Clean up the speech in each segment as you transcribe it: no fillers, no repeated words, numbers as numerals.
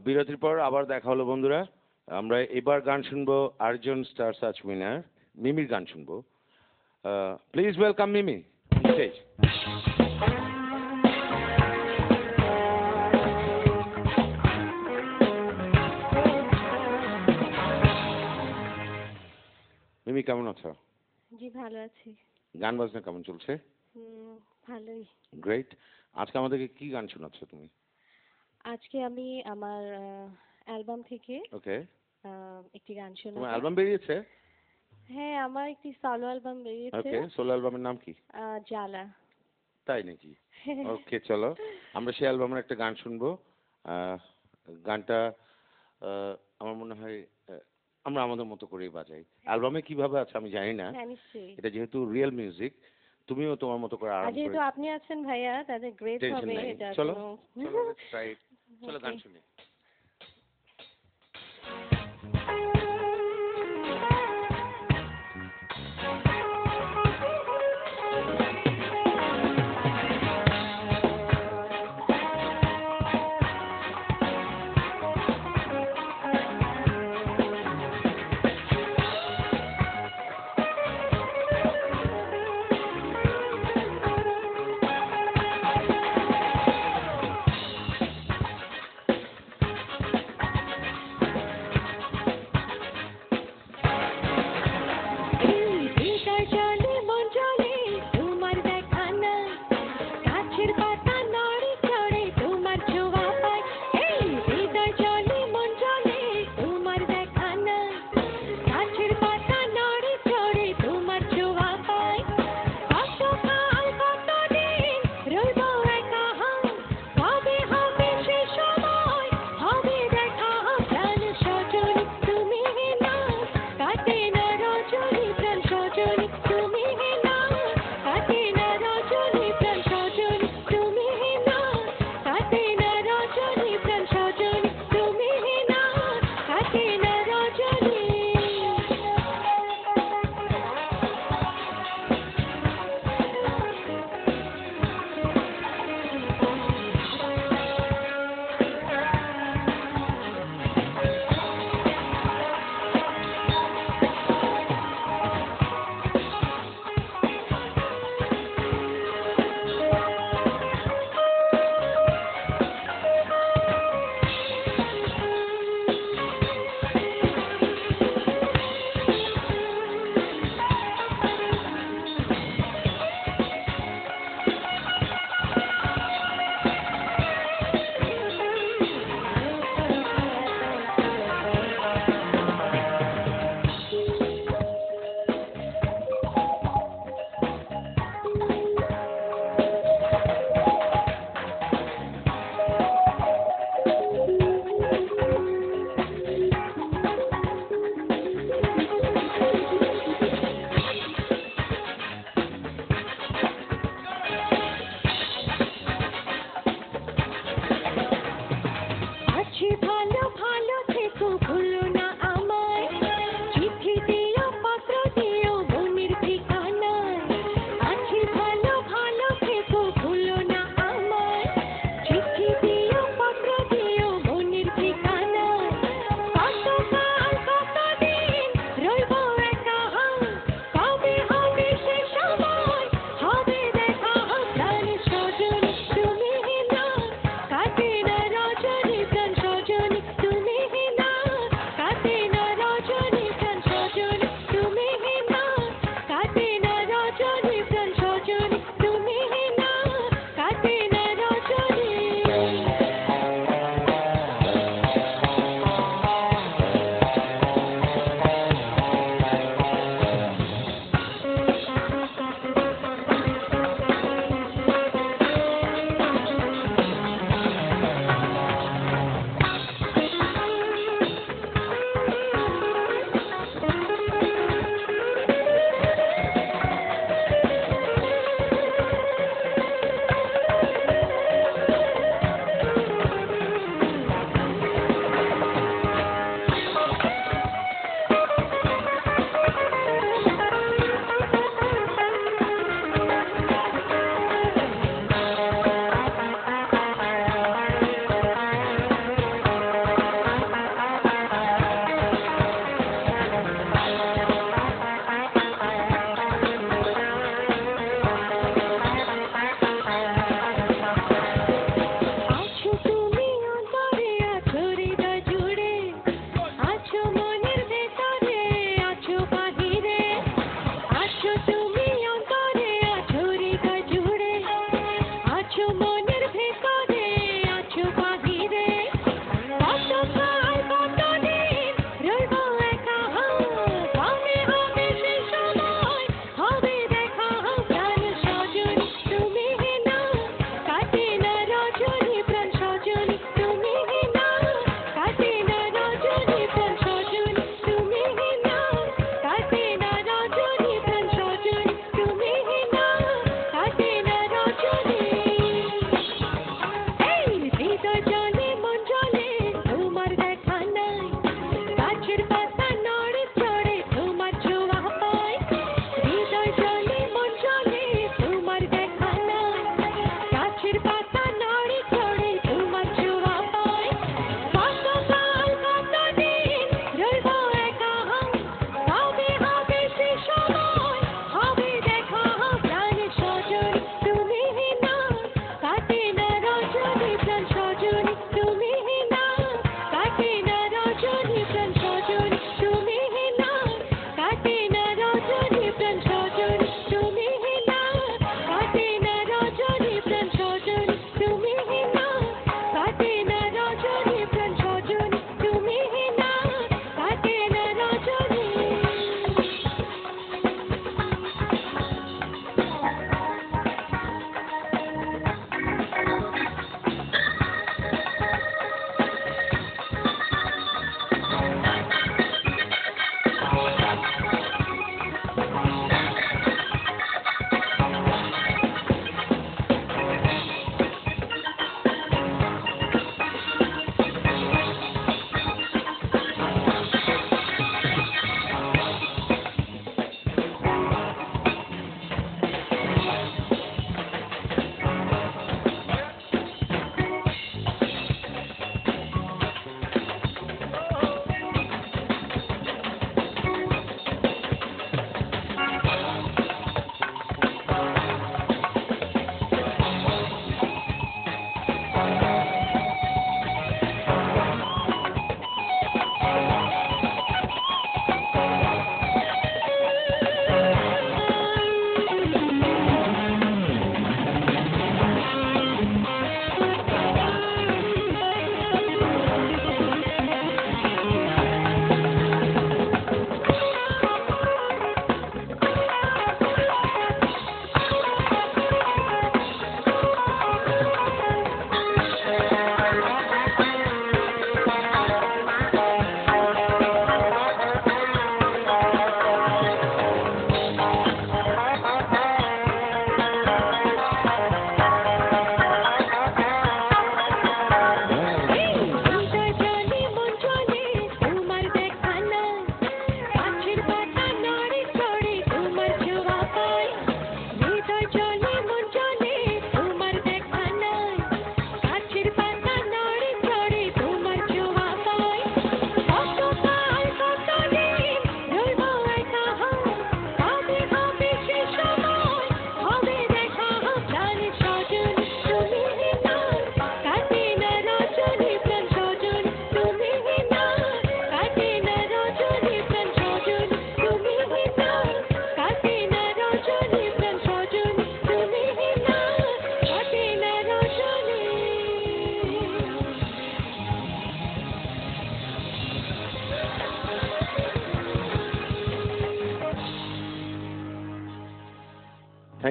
বিরতির পর আবার দেখা হলো বন্ধুরা। আমরা এবার গান শুনবো আর্জন স্টার সার্চ উইনার মিমির গান শুনবো। Please welcome Mimi stage. Mimi কেমন আছো? জি ভালো আছি। গান বাজনা কেমন চলছে? ভালোই। গ্রেট। আজকে আমাদেরকে কি গান শোনাচ্ছ তুমি? আজকে আমি আমার অ্যালবাম থেকে ওকে। একটি গান শোনাবো। তোমার অ্যালবাম বেরিয়েছে? হ্যাঁ, আমার একটি সোলো অ্যালবাম বেরিয়েছে। ওকে, সোলো অ্যালবামের নাম কি? জ্বালা। তাই নাকি? ওকে, চলো আমরা সেই অ্যালবামের একটা গান শুনবো। গানটা আমার মনে হয় আমরা আমাদের মতো করেই বাজাই। অ্যালবামে কিভাবে আছে আমি জানি না। হ্যাঁ নিশ্চয়ই। এটা যেহেতু রিয়েল মিউজিক, তুমিও তোমার মতো করে আর আরাম করে। যেহেতু আপনি আছেন ভাইয়া, তাহলে গ্রেট টেনশন হবে নাই। এটা। চলো চলো লেটস ট্রাই। চলো গান শুনি।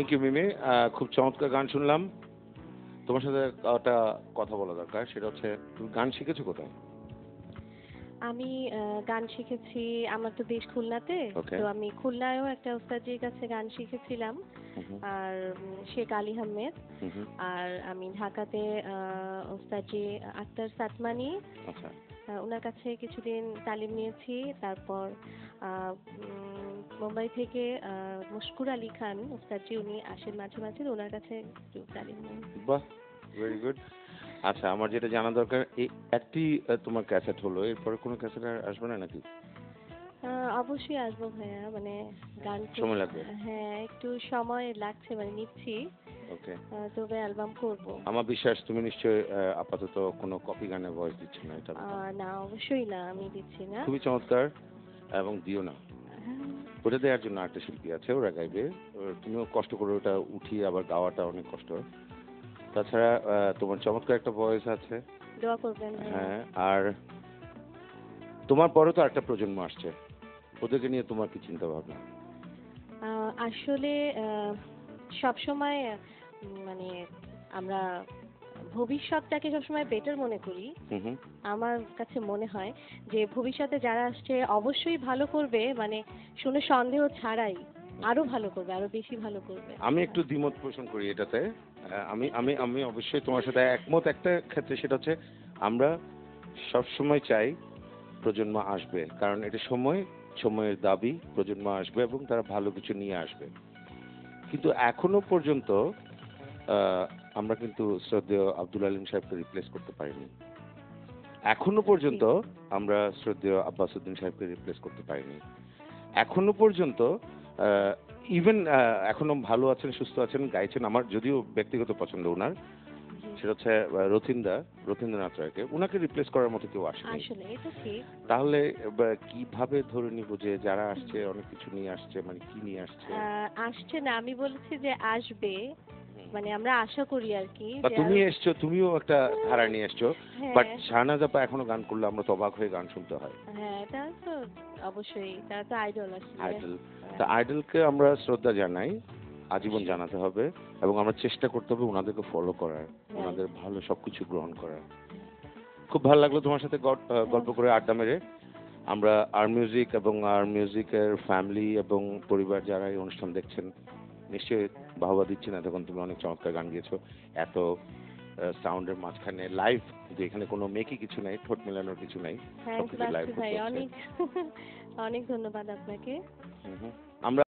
থ্যাংক ইউ মিমি। খুব চমৎকার গান শুনলাম। তোমার সাথে একটা কথা বলা দরকার, সেটা হচ্ছে তুমি গান শিখেছো কোথায়? আমি গান শিখেছি, আমার তো দেশ খুলনাতে। ওকে। তো আমি খুলনায়ও একটা ওস্তাদের কাছে গান শিখেছিলাম। হুম আর শেখ আলী আহমেদ। হুম হুম। আর আমি ঢাকাতে ওস্তাদজি আক্তার সাতমানি, আচ্ছা। ওনার কাছে কিছুদিন তালিম নিয়েছি। তারপর মুম্বাই থেকে মুশকুর আলী খান ওস্তাদজি, উনি আসেন মাঝে মাঝে, তো ওনার কাছে একটু তালিম নিই। বাহ, ভেরি গুড। আচ্ছা, আমার যেটা জানা দরকার, এই একটি তোমার ক্যাসেট হলো, এরপরে কোনো ক্যাসেট আর আসবে না নাকি? অবশ্যই আসবো ভাইয়া, মানে গান তো সময় লাগবে। হ্যাঁ, একটু সময় লাগছে, মানে নিচ্ছি। ওকে। তবে অ্যালবাম করব। আমার বিশ্বাস তুমি নিশ্চয়ই আপাতত কোনো কপি গানে ভয়েস দিচ্ছ না, এটা না, অবশ্যই না, আমি দিচ্ছি না। খুবই চমৎকার, এবং দিও না। হ্যাঁ, ওটা দেওয়ার জন্য আরেকটা শিল্পী আছে, ওরা গাইবে। তুমিও কষ্ট করে ওটা উঠিয়ে আবার গাওয়াটা অনেক কষ্ট। তাছাড়া তোমার চমৎকার একটা ভয়েস আছে। দোয়া করবেন ভাইয়া। হ্যাঁ, আর তোমার পরে তো একটা প্রজন্ম আসছে, ওদেরকে নিয়ে তোমার কি চিন্তা ভাবনা? আসলে সবসময় মানে আমরা ভবিষ্যৎটাকে সবসময় বেটার মনে করি। হুম হুম। আমার কাছে মনে হয় যে ভবিষ্যতে যারা আসছে অবশ্যই ভালো করবে, মানে শুনে সন্দেহ ছাড়াই আরো ভালো করবে, আরো বেশি ভালো করবে। আমি একটু দ্বিমত পোষণ করি এটাতে। আমি আমি আমি অবশ্যই তোমার সাথে একমত একটা ক্ষেত্রে, সেটা হচ্ছে আমরা সবসময় চাই প্রজন্ম আসবে, কারণ এটা সময়ের দাবি, প্রজন্ম আসবে এবং তারা ভালো কিছু নিয়ে আসবে। কিন্তু এখনো পর্যন্ত আহ, আমরা কিন্তু শ্রদ্ধেয় আব্দুল আলিম সাহেবকে রিপ্লেস করতে পারিনি। এখনো পর্যন্ত আমরা শ্রদ্ধেয় আব্বাস উদ্দিন সাহেবকে রিপ্লেস করতে পারিনি। এখনো পর্যন্ত ইভেন এখনো ভালো আছেন, সুস্থ আছেন, গাইছেন। আমার যদিও ব্যক্তিগত পছন্দ ওনার, জি, সেটা হচ্ছে রথীন্দ্রনাথ রায়কে, ওনাকে রিপ্লেস করার মতো কেউ আসেনি। আসলে এটা ঠিক। তাহলে কিভাবে ধরে নিব যে যারা আসছে অনেক কিছু নিয়ে আসছে, মানে কি নিয়ে আসছে? আসছে না, আমি বলেছি যে আসবে, মানে আমরা আশা করি আর কি বা যে তুমি এসছো, তুমিও একটা ধারা নিয়ে এসছো, বাট হ্যাঁ, শাহনাজ আপা এখনো গান করলে আমরা তো অবাক হয়ে গান শুনতে হয়। হ্যাঁ, এটা তো অবশ্যই, তারা তো আইডল আসলে। আইডল, তা আইডলকে আমরা শ্রদ্ধা জানাই, আজীবন জানাতে হবে, এবং আমরা চেষ্টা করতে হবে ওনাদেরকে ফলো করার, ওনাদের ভালো সবকিছু গ্রহণ করার। খুব ভালো লাগলো তোমার সাথে গল্প করে, আড্ডা মেরে। আমরা আর মিউজিক এবং আর মিউজিকের ফ্যামিলি এবং পরিবার যারা এই অনুষ্ঠান দেখছেন, নিশ্চয়ই বাহবা দিচ্ছেন। এতক্ষণ তুমি অনেক চমৎকার গান গেয়েছো, এত সাউন্ডের মাঝখানে লাইভ, কিন্তু এখানে কোনো মেকি কিছু নাই, ঠোঁট মেলানোর কিছু নাই, থ্যাংকস সবকিছু লাইভ বাচ্চু ভাই, হচ্ছে। অনেক অনেক ধন্যবাদ আপনাকে। হুম হুম। আমরা